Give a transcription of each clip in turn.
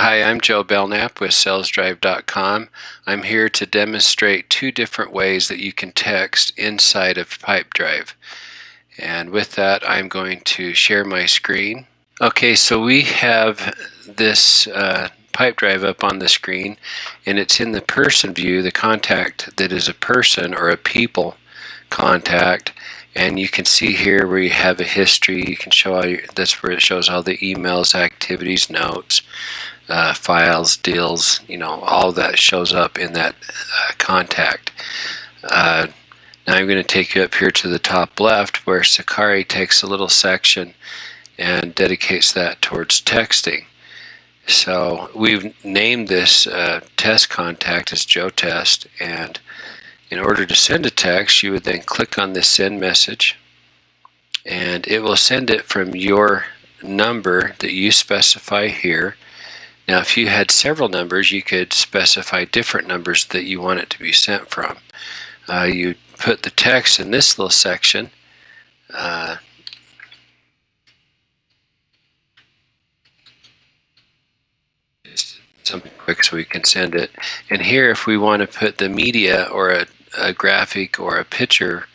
Hi, I'm Joe Belknap with Salesdrive.com. I'm here to demonstrate two different ways that you can text inside of Pipedrive. And with that, I'm going to share my screen. Okay, so we have this Pipedrive up on the screen, and it's in the person view, the contact that is a person or a people contact. And you can see here where you have a history. You can show all that's where it shows all the emails, activities, notes, files, deals, all that shows up in that contact. Now I'm going to take you up here to the top left where Sakari takes a little section and dedicates that towards texting. So we've named this test contact as Joe Test, and in order to send a text, you would then click on this send message, and it will send it from your number that you specify here. Now, if you had several numbers, you could specify different numbers that you want it to be sent from. You put the text in this little section. Just something quick so we can send it. And here, if we want to put the media or a graphic or a picture,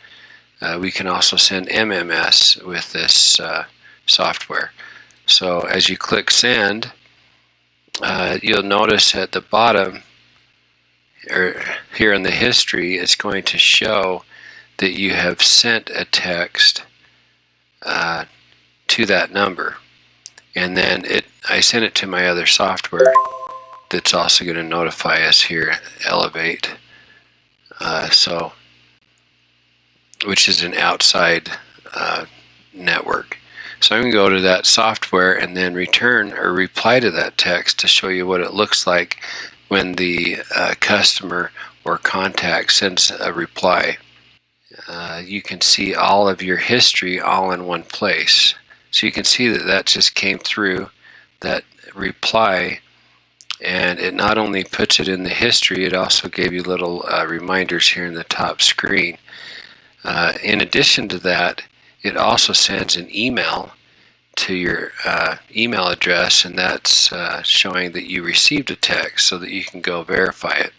we can also send MMS with this software. So as you click send, you'll notice at the bottom or here in the history, it's going to show that you have sent a text to that number, and then I sent it to my other software that's also going to notify us here, Elevate, which is an outside network. So I'm going to go to that software and then return or reply to that text to show you what it looks like when the customer or contact sends a reply. You can see all of your history all in one place. So you can see that just came through that reply, and it not only puts it in the history, it also gave you little reminders here in the top screen. In addition to that, it also sends an email to your email address, and that's showing that you received a text so that you can go verify it.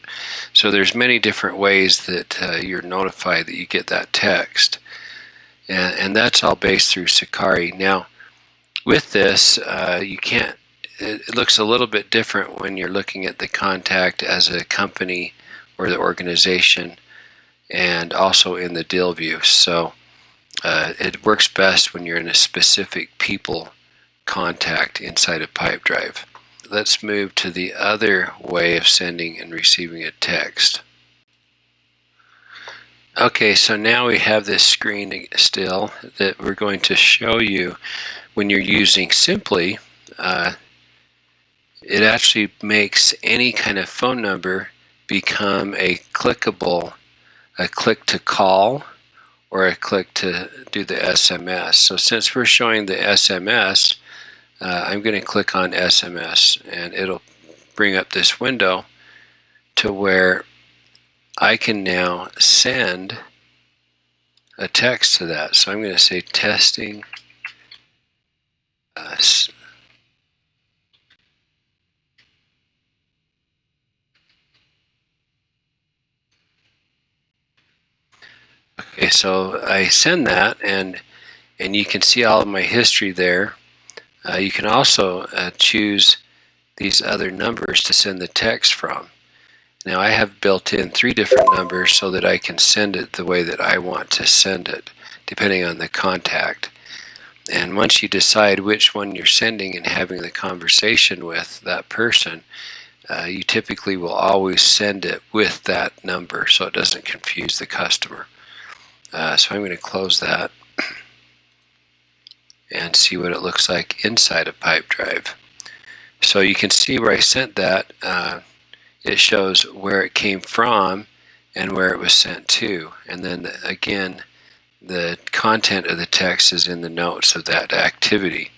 So there's many different ways that you're notified that you get that text, and that's all based through Sakari. Now with this, you can't, it looks a little bit different when you're looking at the contact as a company or the organization, and also in the deal view. So it works best when you're in a specific people contact inside of Pipedrive. Let's move to the other way of sending and receiving a text. Okay, so now we have this screen still that we're going to show you when you're using Simply. It actually makes any kind of phone number become a click to call, or a click to do the SMS. So since we're showing the SMS, I'm going to click on SMS, and it'll bring up this window to where I can now send a text to that. So I'm going to say testing Okay, so I send that, and you can see all of my history there. You can also choose these other numbers to send the text from. Now I have built in 3 different numbers so that I can send it the way that I want to send it, depending on the contact. And once you decide which one you're sending and having the conversation with that person, you typically will always send it with that number so it doesn't confuse the customer. So I'm going to close that and see what it looks like inside of Pipedrive. So you can see where I sent that. It shows where it came from and where it was sent to. And then again, the content of the text is in the notes of that activity.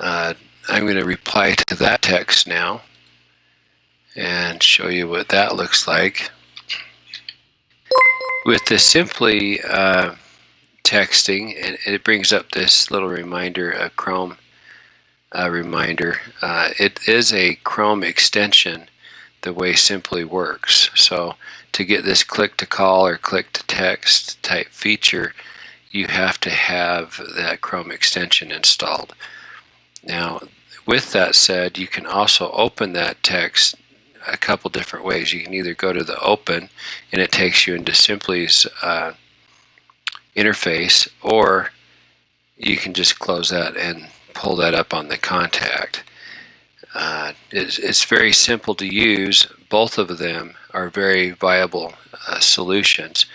I'm going to reply to that text now and show you what that looks like. With the Simply texting, and it brings up this little reminder, Chrome reminder. It is a Chrome extension the way Simply works. So to get this click to call or click to text type feature, you have to have that Chrome extension installed. Now, with that said, you can also open that text a couple different ways. You can either go to the open and it takes you into Simply's interface, or you can just close that and pull that up on the contact. It's very simple to use. Both of them are very viable solutions.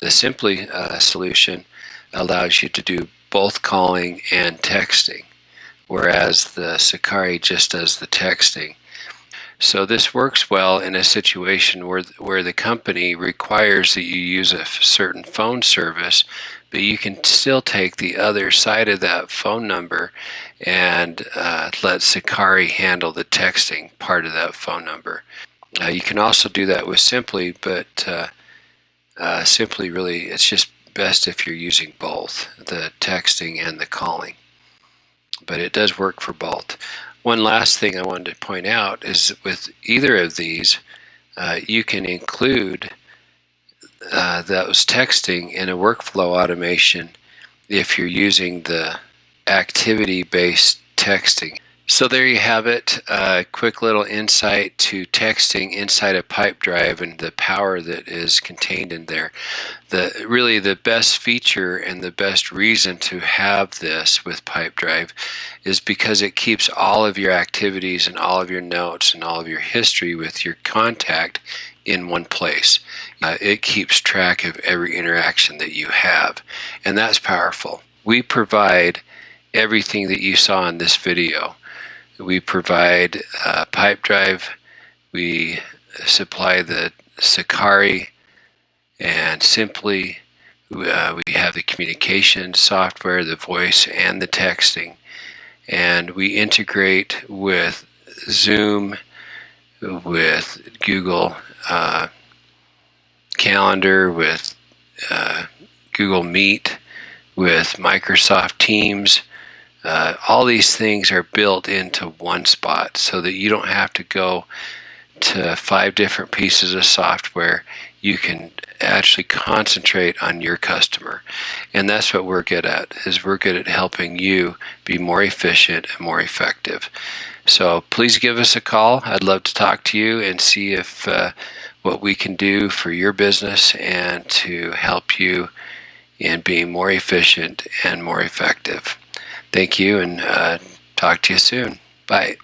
The Simply solution allows you to do both calling and texting, whereas the Sakari just does the texting. So this works well in a situation where the company requires that you use a certain phone service, but you can still take the other side of that phone number and let Sakari handle the texting part of that phone number. You can also do that with Simply, but Simply really, it's just best if you're using both, the texting and the calling. But it does work for both. One last thing I wanted to point out is with either of these, you can include those texting in a workflow automation if you're using the activity-based texting. So there you have it, a quick little insight to texting inside a Pipedrive and the power that is contained in there. Really the best feature and the best reason to have this with Pipedrive is because it keeps all of your activities and all of your notes and all of your history with your contact in one place. It keeps track of every interaction that you have, and that's powerful. We provide everything that you saw in this video. We provide Pipedrive, we supply the Sakari, and Simply we have the communication software, the voice, and the texting. And we integrate with Zoom, with Google Calendar, with Google Meet, with Microsoft Teams. All these things are built into one spot so that you don't have to go to 5 different pieces of software. You can actually concentrate on your customer. And that's what we're good at, is we're good at helping you be more efficient and more effective. So please give us a call. I'd love to talk to you and see if what we can do for your business and to help you in being more efficient and more effective. Thank you, and talk to you soon. Bye.